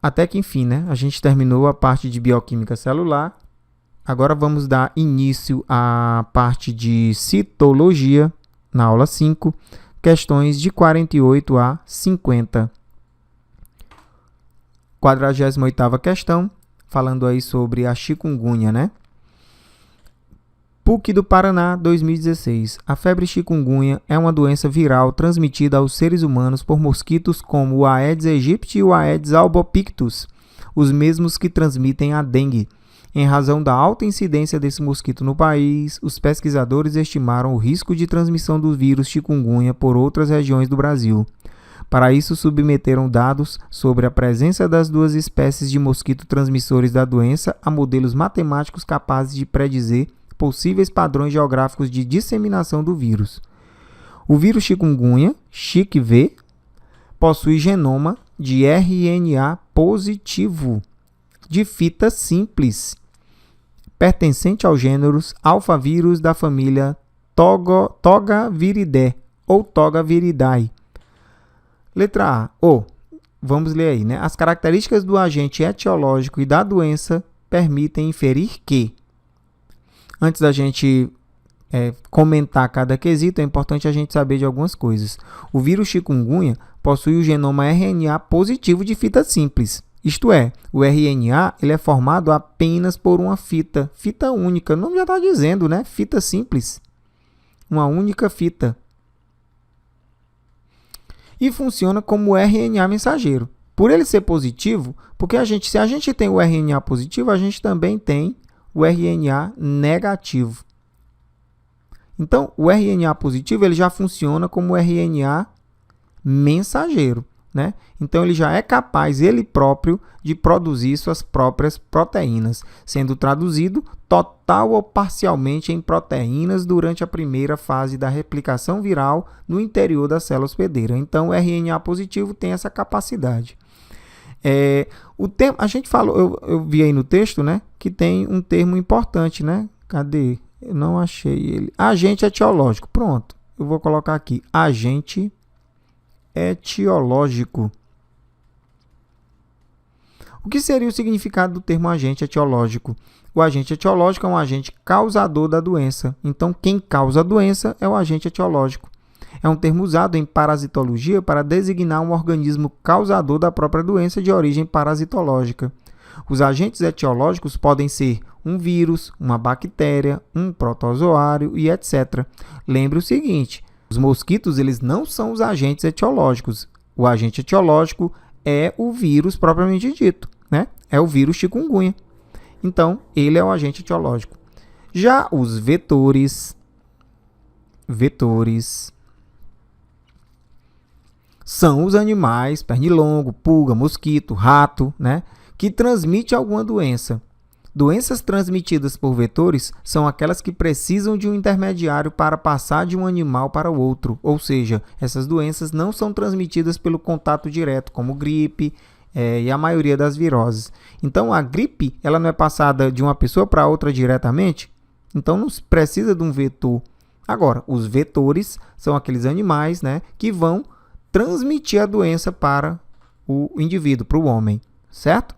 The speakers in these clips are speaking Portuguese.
Até que enfim, né? A gente terminou a parte de bioquímica celular. Agora vamos dar início à parte de citologia, na aula 5, questões de 48 a 50. 48ª questão, falando aí sobre a chikungunya, né? PUC do Paraná, 2016. A febre chikungunya é uma doença viral transmitida aos seres humanos por mosquitos como o Aedes aegypti e o Aedes albopictus, os mesmos que transmitem a dengue. Em razão da alta incidência desse mosquito no país, os pesquisadores estimaram o risco de transmissão do vírus chikungunya por outras regiões do Brasil. Para isso, submeteram dados sobre a presença das duas espécies de mosquito transmissores da doença a modelos matemáticos capazes de predizer possíveis padrões geográficos de disseminação do vírus. O vírus chikungunya, ChikV, possui genoma de RNA positivo, de fita simples, pertencente ao gênero alfavírus da família Togaviridae ou Togaviridae. Letra A. Vamos ler aí, né? As características do agente etiológico e da doença permitem inferir que... Antes da gente comentar cada quesito, é importante a gente saber de algumas coisas. O vírus chikungunya possui o genoma RNA positivo de fita simples. Isto é, o RNA ele é formado apenas por uma fita única. O nome já está dizendo, né? Fita simples. Uma única fita. E funciona como RNA mensageiro. Por ele ser positivo, porque se a gente tem o RNA positivo, a gente também tem o RNA negativo. Então, o RNA positivo ele já funciona como RNA mensageiro, né? Então, ele já é capaz, ele próprio, de produzir suas próprias proteínas, sendo traduzido total ou parcialmente em proteínas durante a primeira fase da replicação viral no interior da célula hospedeira. Então, o RNA positivo tem essa capacidade. A gente falou, eu vi aí no texto, né, que tem um termo importante, né? Cadê? Eu não achei ele. Agente etiológico. Pronto. Eu vou colocar aqui. Agente etiológico. O que seria o significado do termo agente etiológico? O agente etiológico é um agente causador da doença. Então, quem causa a doença é o agente etiológico. É um termo usado em parasitologia para designar um organismo causador da própria doença de origem parasitológica. Os agentes etiológicos podem ser um vírus, uma bactéria, um protozoário e etc. Lembre o seguinte, os mosquitos eles não são os agentes etiológicos. O agente etiológico é o vírus propriamente dito, né? É o vírus chikungunya. Então, ele é o agente etiológico. Já os vetores são os animais, pernilongo, pulga, mosquito, rato, né, que transmitem alguma doença. Doenças transmitidas por vetores são aquelas que precisam de um intermediário para passar de um animal para o outro, ou seja, essas doenças não são transmitidas pelo contato direto, como gripe e a maioria das viroses. Então, a gripe ela não é passada de uma pessoa para outra diretamente, então não se precisa de um vetor. Agora, os vetores são aqueles animais, né, que vão transmitir a doença para o indivíduo, para o homem, certo?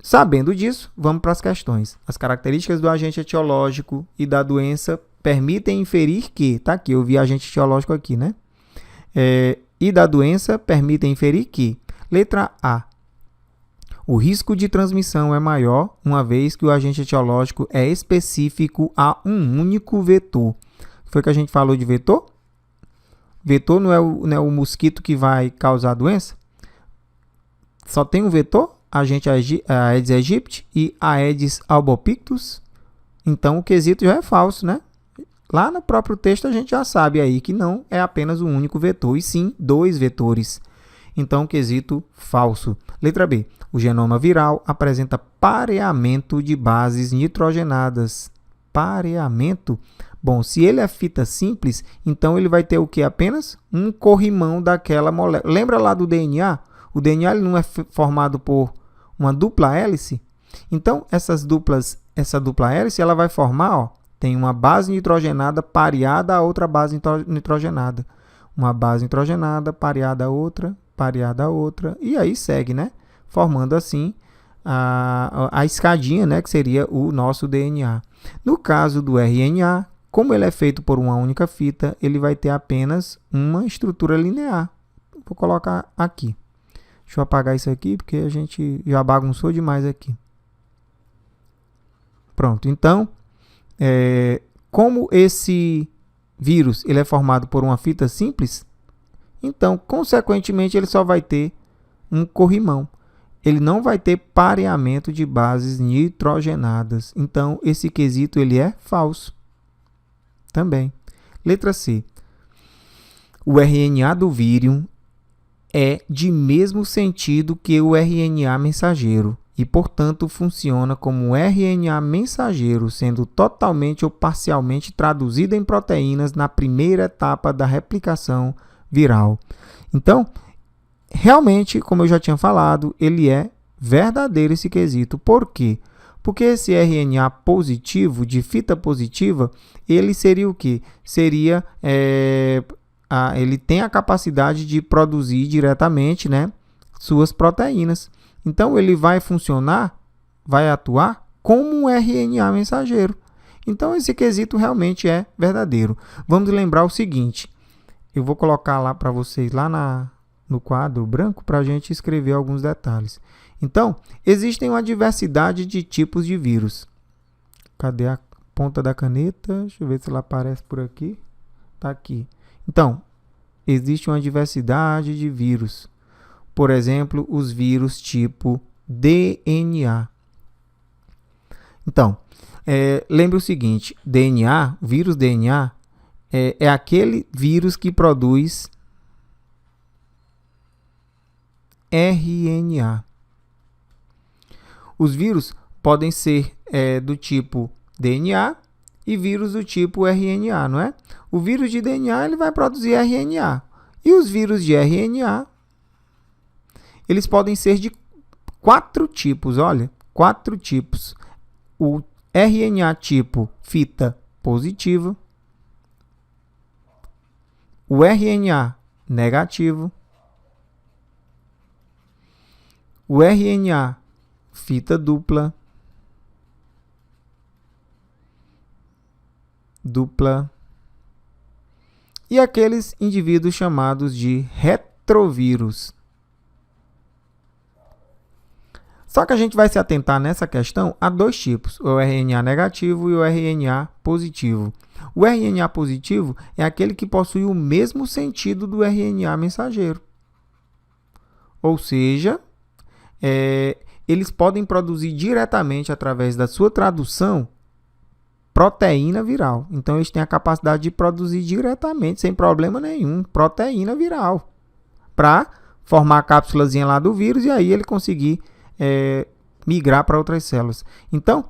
Sabendo disso, vamos para as questões. As características do agente etiológico e da doença permitem inferir que, tá aqui, eu vi agente etiológico aqui, né? E da doença permitem inferir que, letra A, o risco de transmissão é maior, uma vez que o agente etiológico é específico a um único vetor. Foi que a gente falou de vetor? Vetor não é o mosquito que vai causar a doença? Só tem um vetor, agente Aedes aegypti e Aedes albopictus. Então, o quesito já é falso, né? Lá no próprio texto a gente já sabe aí que não é apenas um único vetor, e sim dois vetores. Então, quesito falso. Letra B. O genoma viral apresenta pareamento de bases nitrogenadas. Pareamento? Bom, se ele é fita simples, então ele vai ter o que? Apenas um corrimão daquela molécula. Lembra lá do DNA? O DNA ele não é formado por uma dupla hélice? Então, essa dupla hélice ela vai formar, tem uma base nitrogenada pareada a outra base nitrogenada. Uma base nitrogenada pareada a outra, e aí segue, né? formando assim a escadinha, né, que seria o nosso DNA. No caso do RNA, como ele é feito por uma única fita, ele vai ter apenas uma estrutura linear. Vou colocar aqui. Deixa eu apagar isso aqui, porque a gente já bagunçou demais aqui. Pronto, então, como esse vírus ele é formado por uma fita simples, então, consequentemente, ele só vai ter um corrimão. Ele não vai ter pareamento de bases nitrogenadas. Então, esse quesito ele é falso. Também. Letra C. O RNA do vírus é de mesmo sentido que o RNA mensageiro e, portanto, funciona como RNA mensageiro, sendo totalmente ou parcialmente traduzido em proteínas na primeira etapa da replicação viral. Então, realmente, como eu já tinha falado, ele é verdadeiro esse quesito. Por quê? Porque esse RNA positivo, de fita positiva, ele seria o quê? Seria, ele tem a capacidade de produzir diretamente, né, suas proteínas. Então, ele vai funcionar, vai atuar como um RNA mensageiro. Então, esse quesito realmente é verdadeiro. Vamos lembrar o seguinte, eu vou colocar lá para vocês, lá no quadro branco, para a gente escrever alguns detalhes. Então, existem uma diversidade de tipos de vírus. Cadê a ponta da caneta? Deixa eu ver se ela aparece por aqui. Está aqui. Então, existe uma diversidade de vírus. Por exemplo, os vírus tipo DNA. Então, lembre o seguinte, vírus DNA, é aquele vírus que produz RNA. Os vírus podem ser do tipo DNA e vírus do tipo RNA, não é? O vírus de DNA ele vai produzir RNA. E os vírus de RNA, eles podem ser de 4 tipos, olha, 4 tipos. O RNA tipo fita positiva, o RNA negativo, o RNA fita dupla, e aqueles indivíduos chamados de retrovírus. Só que a gente vai se atentar nessa questão a 2 tipos, o RNA negativo e o RNA positivo. O RNA positivo é aquele que possui o mesmo sentido do RNA mensageiro. Ou seja, eles podem produzir diretamente, através da sua tradução, proteína viral. Então, eles têm a capacidade de produzir diretamente, sem problema nenhum, proteína viral, para formar a cápsulazinha lá do vírus e aí ele conseguir migrar para outras células. Então,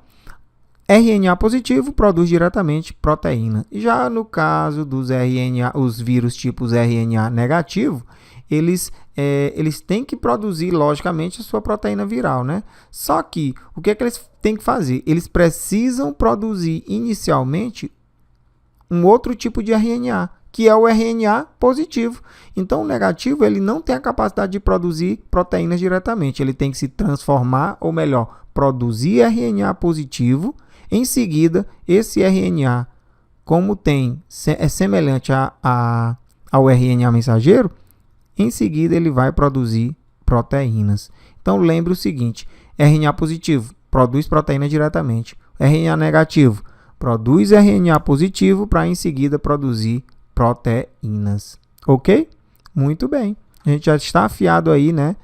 RNA positivo produz diretamente proteína. Já no caso dos RNA, os vírus tipos RNA negativo, eles têm que produzir, logicamente, a sua proteína viral, né? Só que, o que eles têm que fazer? Eles precisam produzir, inicialmente, um outro tipo de RNA, que é o RNA positivo. Então, o negativo, ele não tem a capacidade de produzir proteínas diretamente. Ele tem que se transformar, ou melhor, produzir RNA positivo. Em seguida, esse RNA, como é semelhante ao RNA mensageiro, em seguida ele vai produzir proteínas. Então, lembre o seguinte, RNA positivo produz proteína diretamente. RNA negativo produz RNA positivo para em seguida produzir proteínas. Ok? Muito bem. A gente já está afiado aí, né,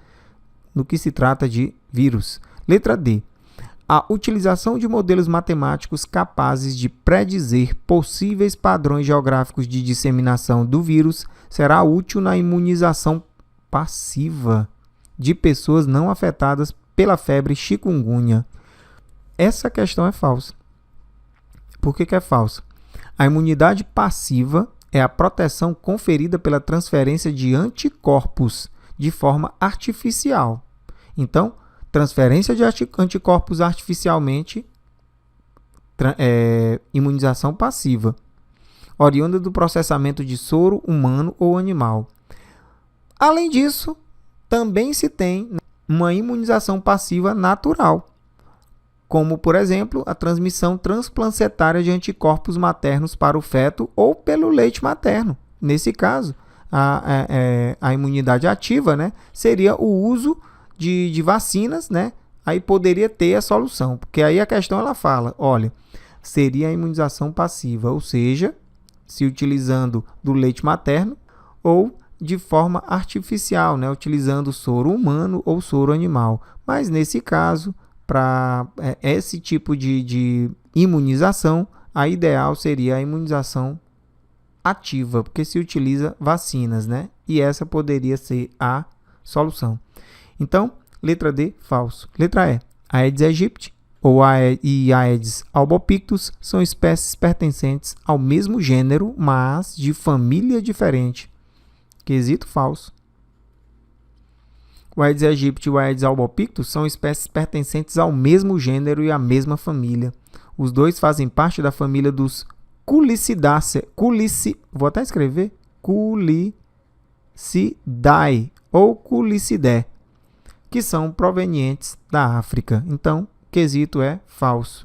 no que se trata de vírus. Letra D. A utilização de modelos matemáticos capazes de predizer possíveis padrões geográficos de disseminação do vírus será útil na imunização passiva de pessoas não afetadas pela febre chikungunya. Essa questão é falsa. Por que é falsa? A imunidade passiva é a proteção conferida pela transferência de anticorpos de forma artificial. Então, transferência de anticorpos artificialmente, imunização passiva, oriunda do processamento de soro humano ou animal. Além disso, também se tem uma imunização passiva natural, como, por exemplo, a transmissão transplacentária de anticorpos maternos para o feto ou pelo leite materno. Nesse caso, a imunidade ativa, né, seria o uso de vacinas, né? Aí poderia ter a solução, porque aí a questão ela fala, olha, seria a imunização passiva, ou seja, se utilizando do leite materno ou de forma artificial, né, utilizando soro humano ou soro animal. Mas nesse caso, para esse tipo de imunização, a ideal seria a imunização ativa, porque se utiliza vacinas, né? E essa poderia ser a solução. Então, letra D, falso. Letra E, Aedes aegypti e Aedes albopictus são espécies pertencentes ao mesmo gênero, mas de família diferente. Quesito falso. O Aedes aegypti e o Aedes albopictus são espécies pertencentes ao mesmo gênero e à mesma família. Os dois fazem parte da família dos Culicidae, vou até escrever, Culicidae ou Culicidae, que são provenientes da África. Então, quesito é falso.